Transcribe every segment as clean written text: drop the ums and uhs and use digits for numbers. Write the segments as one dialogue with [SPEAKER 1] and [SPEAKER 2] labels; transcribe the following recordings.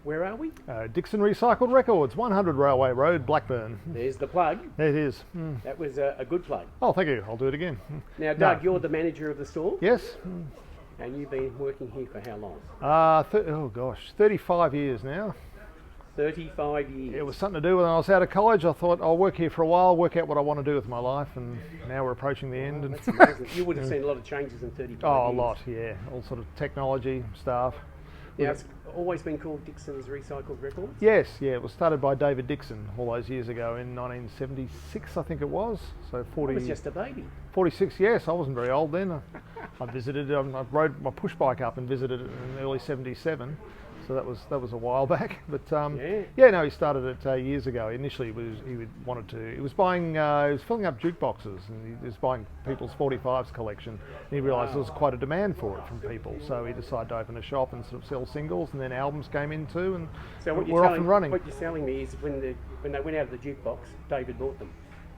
[SPEAKER 1] Where are we?
[SPEAKER 2] Dixon Recycled Records, 100 Railway Road, Blackburn.
[SPEAKER 1] There's the plug.
[SPEAKER 2] There it is.
[SPEAKER 1] That was a good plug.
[SPEAKER 2] Oh, thank you. I'll do it again.
[SPEAKER 1] Now, Doug, you're the manager of the store?
[SPEAKER 2] Yes.
[SPEAKER 1] And you've been working here for how long?
[SPEAKER 2] 35 years now.
[SPEAKER 1] 35 years.
[SPEAKER 2] It was something to do when I was out of college. I thought I'll work here for a while, work out what I want to do with my life, and now we're approaching the end.
[SPEAKER 1] That's amazing. You would have seen a lot of changes in 35 years.
[SPEAKER 2] Oh, a lot, yeah. All sort of technology stuff.
[SPEAKER 1] Now, it's always been called Dixons Recycled Records?
[SPEAKER 2] Yes, yeah. It was started by David Dixon all those years ago in 1976, I think it was. So 40.
[SPEAKER 1] I was just a baby.
[SPEAKER 2] 46, yes. I wasn't very old then. I visited. I rode my push bike up and visited it in early '77. So that was a while back, but no, he started it years ago. Initially, he was filling up jukeboxes, and he was buying people's 45s collection. And he realised there was quite a demand for it from people, so he decided to open a shop and sort of sell singles, and then albums came in too, and
[SPEAKER 1] so
[SPEAKER 2] we're off and running.
[SPEAKER 1] What you're telling me is when they went out of the jukebox, David bought them.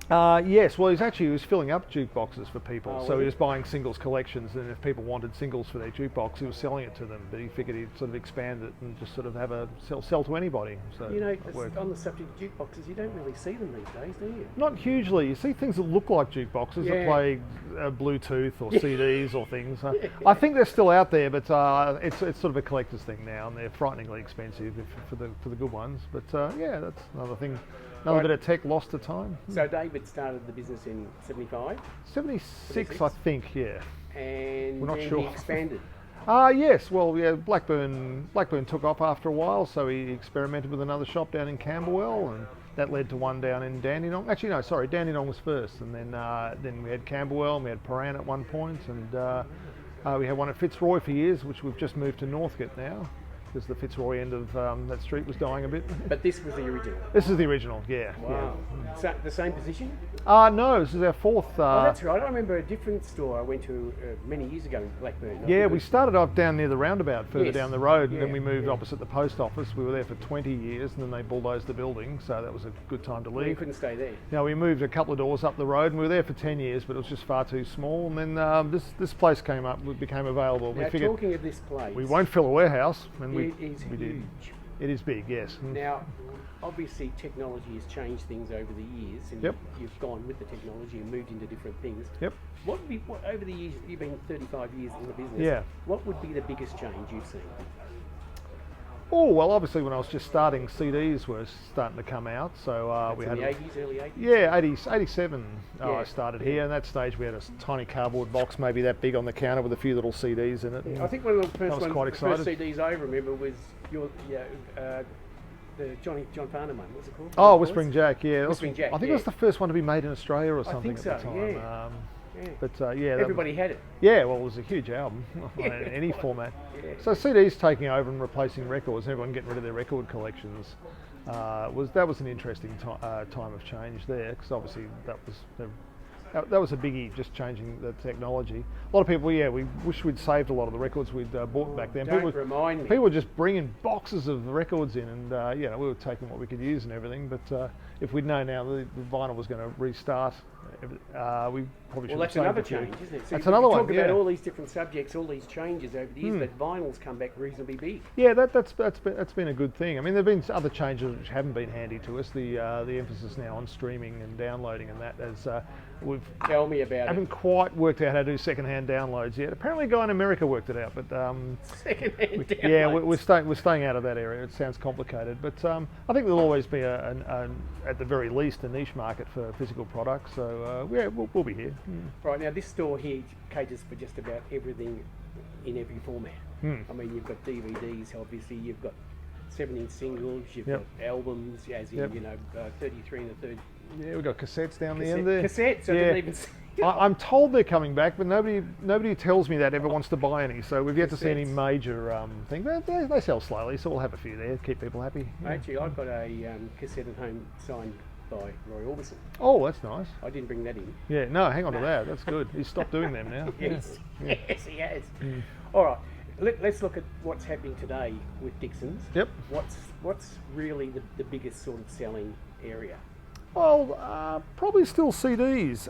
[SPEAKER 2] Yes, well, he was filling up jukeboxes for people, so he was
[SPEAKER 1] it?
[SPEAKER 2] buying singles collections, and if people wanted singles for their jukebox, he was selling it to them. But he figured he'd sort of expand it and just sort of have a sell to anybody. So
[SPEAKER 1] on the subject of jukeboxes, you don't really see them these days, do you?
[SPEAKER 2] Not hugely. You see things that look like jukeboxes that play Bluetooth or CDs or things. I think they're still out there, but it's sort of a collector's thing now, and they're frighteningly expensive for the good ones. But that's another thing. Another bit of tech lost to time.
[SPEAKER 1] So David started the business in 75?
[SPEAKER 2] 76, I think, yeah.
[SPEAKER 1] And
[SPEAKER 2] we're not
[SPEAKER 1] then
[SPEAKER 2] sure.
[SPEAKER 1] He expanded?
[SPEAKER 2] Yes, well, yeah, Blackburn took off after a while, so he experimented with another shop down in Camberwell, and that led to one down in Dandenong. Actually, no, sorry, Dandenong was first, and then we had Camberwell, and we had Paran at one point, and we had one at Fitzroy for years, which we've just moved to Northcote now, because the Fitzroy end of that street was dying a bit.
[SPEAKER 1] But this was the original?
[SPEAKER 2] This is the original, yeah.
[SPEAKER 1] Wow. Yeah. So the same position?
[SPEAKER 2] No, this is our fourth.
[SPEAKER 1] Oh, that's right. I remember a different store I went to many years ago in Blackburn.
[SPEAKER 2] We started off down near the roundabout, further down the road, and then we moved opposite the post office. We were there for 20 years, and then they bulldozed the building, so that was a good time to leave.
[SPEAKER 1] Well, you couldn't stay there?
[SPEAKER 2] Now, we moved a couple of doors up the road, and we were there for 10 years, but it was just far too small, and then this place became available.
[SPEAKER 1] Now, talking of this place...
[SPEAKER 2] We won't fill a warehouse, and
[SPEAKER 1] it is huge.
[SPEAKER 2] It is big, yes.
[SPEAKER 1] Now, obviously technology has changed things over the years, and you've gone with the technology and moved into different things.
[SPEAKER 2] Yep.
[SPEAKER 1] What over the years, you've been 35 years in the business, what would be the biggest change you've seen?
[SPEAKER 2] Oh, well, obviously when I was just starting, CDs were starting to come out, so we had...
[SPEAKER 1] in the 80s, early 80s?
[SPEAKER 2] Yeah, 87 I started here, and at that stage we had a tiny cardboard box, maybe that big on the counter with a few little CDs in it.
[SPEAKER 1] Yeah, I think one of the first
[SPEAKER 2] CDs
[SPEAKER 1] I remember was the John Farnham one. What's it called?
[SPEAKER 2] Oh, Whispering Jack, yeah.
[SPEAKER 1] Whispering Jack,
[SPEAKER 2] I think it was the first one to be made in Australia or something
[SPEAKER 1] at the
[SPEAKER 2] time.
[SPEAKER 1] Yeah.
[SPEAKER 2] But
[SPEAKER 1] everybody had it.
[SPEAKER 2] Yeah, well, it was a huge album in any format.
[SPEAKER 1] Yeah.
[SPEAKER 2] So CDs taking over and replacing records, everyone getting rid of their record collections, that was an interesting time of change there, because obviously that was a biggie, just changing the technology. A lot of people, we wish we'd saved a lot of the records we'd bought back then.
[SPEAKER 1] Remind me.
[SPEAKER 2] People were just bringing boxes of records in, and we were taking what we could use and everything. But if we'd known now the vinyl was going to restart, we probably should.
[SPEAKER 1] Well, that's another change, isn't it? So
[SPEAKER 2] that's another one.
[SPEAKER 1] Talk about all these different subjects, all these changes over the years, but vinyl's come back reasonably big.
[SPEAKER 2] Yeah, that's been a good thing. I mean, there've been other changes which haven't been handy to us. The emphasis now on streaming and downloading, and that as
[SPEAKER 1] Tell me about it.
[SPEAKER 2] Haven't quite worked out how to do second-hand downloads yet. Apparently, a guy in America worked it out, but
[SPEAKER 1] second-hand downloads.
[SPEAKER 2] Yeah, we're staying out of that area. It sounds complicated, but I think there'll always be at the very least a niche market for physical products. So we'll be here.
[SPEAKER 1] Right, now this store here caters for just about everything in every format. I mean, you've got DVDs, obviously. You've got 7-inch singles. You've got albums, as in 33 and a third.
[SPEAKER 2] Yeah, we've got cassettes down the end there.
[SPEAKER 1] Cassettes, I didn't even see.
[SPEAKER 2] I'm told they're coming back, but nobody tells me that ever wants to buy any. So we've yet to see any major thing. They sell slowly, so we'll have a few there, keep people happy.
[SPEAKER 1] Actually, I've got a cassette at home signed by Roy Orbison.
[SPEAKER 2] Oh, that's nice.
[SPEAKER 1] I didn't bring that in.
[SPEAKER 2] Yeah, no, hang on to that. That's good. He's stopped doing them now.
[SPEAKER 1] Yes, yes, he has. All right, let's look at what's happening today with Dixons.
[SPEAKER 2] Yep.
[SPEAKER 1] What's really the biggest sort of selling area?
[SPEAKER 2] Well, probably still CDs.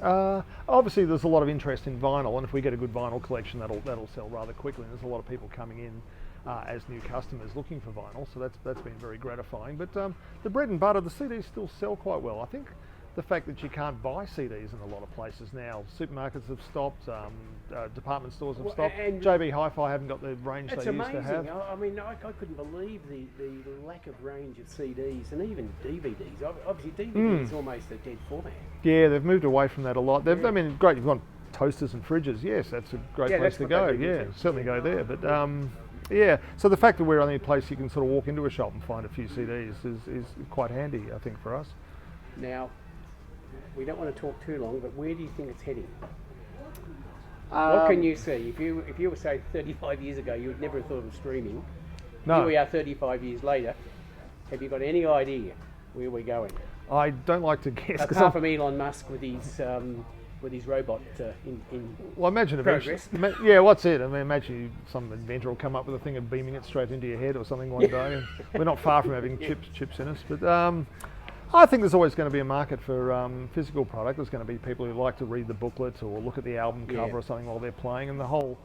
[SPEAKER 2] Obviously, there's a lot of interest in vinyl, and if we get a good vinyl collection, that'll sell rather quickly. And there's a lot of people coming in as new customers looking for vinyl, so that's been very gratifying. But the bread and butter, the CDs still sell quite well. I think the fact that you can't buy CDs in a lot of places now, supermarkets have stopped, department stores have stopped,
[SPEAKER 1] and
[SPEAKER 2] JB Hi-Fi haven't got the range they used
[SPEAKER 1] amazing.
[SPEAKER 2] to have.
[SPEAKER 1] I mean, I couldn't believe the lack of range of CDs and even DVDs. Obviously, DVD is almost a dead format.
[SPEAKER 2] Yeah, they've moved away from that a lot. I mean, great, you've got toasters and fridges. Yes, that's a great place to go. Yeah, certainly go there. But yeah, so the fact that we're only a place you can sort of walk into a shop and find a few CDs is quite handy, I think, for us.
[SPEAKER 1] Now, we don't want to talk too long, but where do you think it's heading? What can you see? If you were, say, 35 years ago, you would never have thought of streaming.
[SPEAKER 2] No.
[SPEAKER 1] Here we are 35 years later. Have you got any idea where we're going?
[SPEAKER 2] I don't like to guess.
[SPEAKER 1] Apart from Elon Musk with his robot
[SPEAKER 2] well, imagine
[SPEAKER 1] progress.
[SPEAKER 2] Yeah, what's it? I mean, imagine some inventor will come up with a thing of beaming it straight into your head or something one day. We're not far from having chips in us, but I think there's always going to be a market for physical product. There's going to be people who like to read the booklet or look at the album cover or something while they're playing, and the whole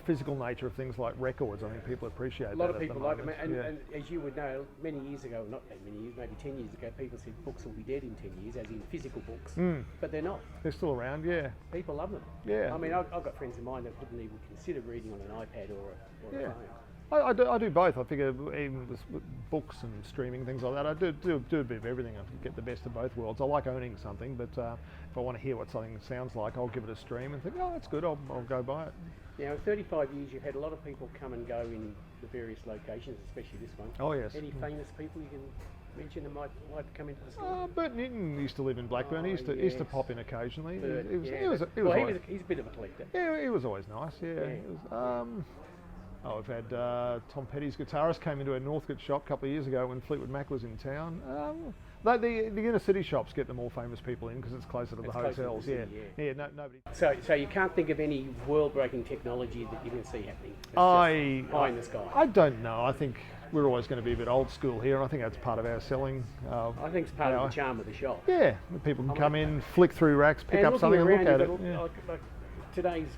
[SPEAKER 2] physical nature of things like records. I think people appreciate that.
[SPEAKER 1] A lot of people like it, and as you would know, many years ago, not that many years, maybe 10 years ago, people said books will be dead in 10 years, as in physical books, but they're not.
[SPEAKER 2] They're still around, yeah.
[SPEAKER 1] People love them.
[SPEAKER 2] Yeah.
[SPEAKER 1] I mean, I've got friends of mine that wouldn't even consider reading on an iPad or a phone.
[SPEAKER 2] I do both. I figure even with books and streaming, things like that, I do a bit of everything. I get the best of both worlds. I like owning something, but if I want to hear what something sounds like, I'll give it a stream and think, oh, that's good, I'll go buy it.
[SPEAKER 1] Now, in 35 years, you've had a lot of people come and go in the various locations, especially this one.
[SPEAKER 2] Oh, yes.
[SPEAKER 1] Any famous people you can mention that might come into the store?
[SPEAKER 2] Bert Newton used to live in Blackburn. He used to pop in occasionally.
[SPEAKER 1] He's a bit of a collector.
[SPEAKER 2] Yeah, he was always nice. Yeah. It was, we've had Tom Petty's guitarist came into a Northcote shop a couple of years ago when Fleetwood Mac was in town. The inner city shops get the more famous people in because it's closer to the hotels. Nobody.
[SPEAKER 1] So you can't think of any world-breaking technology that you can see happening. Pie in the sky.
[SPEAKER 2] I don't know. I think we're always going to be a bit old school here, and I think that's part of our selling.
[SPEAKER 1] I think it's part of the charm of the shop.
[SPEAKER 2] Yeah, people can come in, flick through racks, pick up something and look at it.
[SPEAKER 1] Like today's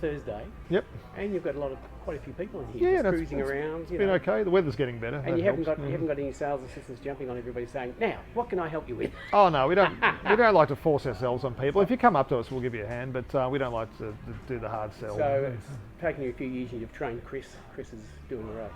[SPEAKER 1] Thursday.
[SPEAKER 2] Yep.
[SPEAKER 1] And you've got quite a few people in here just cruising around.
[SPEAKER 2] It's been okay. The weather's getting better.
[SPEAKER 1] And you haven't got any sales assistants jumping on everybody saying, "Now, what can I help you with?"
[SPEAKER 2] Oh no, we don't. We don't like to force ourselves on people. If you come up to us, we'll give you a hand, but we don't like to do the hard sell.
[SPEAKER 1] So it's taken you a few years, and you've trained Chris. Chris is doing all right.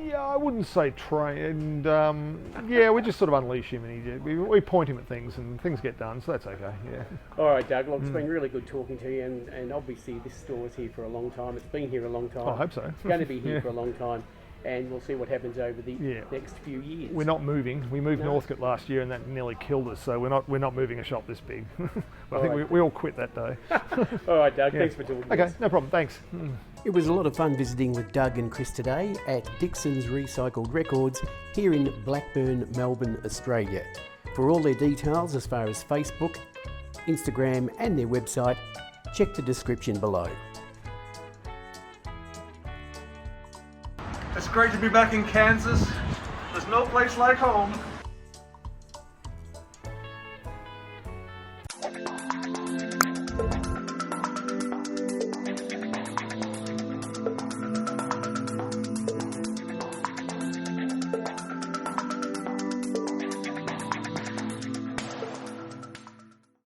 [SPEAKER 2] Yeah, I wouldn't say train, and we just sort of unleash him, and we point him at things, and things get done, so that's okay. Yeah.
[SPEAKER 1] All right, Doug. Look, it's been really good talking to you, and obviously this store's here for a long time. It's been here a long time.
[SPEAKER 2] I hope so.
[SPEAKER 1] It's going to be here for a long time, and we'll see what happens over the next few years.
[SPEAKER 2] We're not moving. We moved Northcote last year, and that nearly killed us. So we're not moving a shop this big. I think we all quit that day.
[SPEAKER 1] All right, Doug. Thanks for talking.
[SPEAKER 2] Okay, no problem. Thanks.
[SPEAKER 1] It was a lot of fun visiting with Doug and Chris today at Dixons Recycled Records here in Blackburn, Melbourne, Australia. For all their details as far as Facebook, Instagram and their website, check the description below.
[SPEAKER 3] It's great to be back in Kansas. There's no place like home.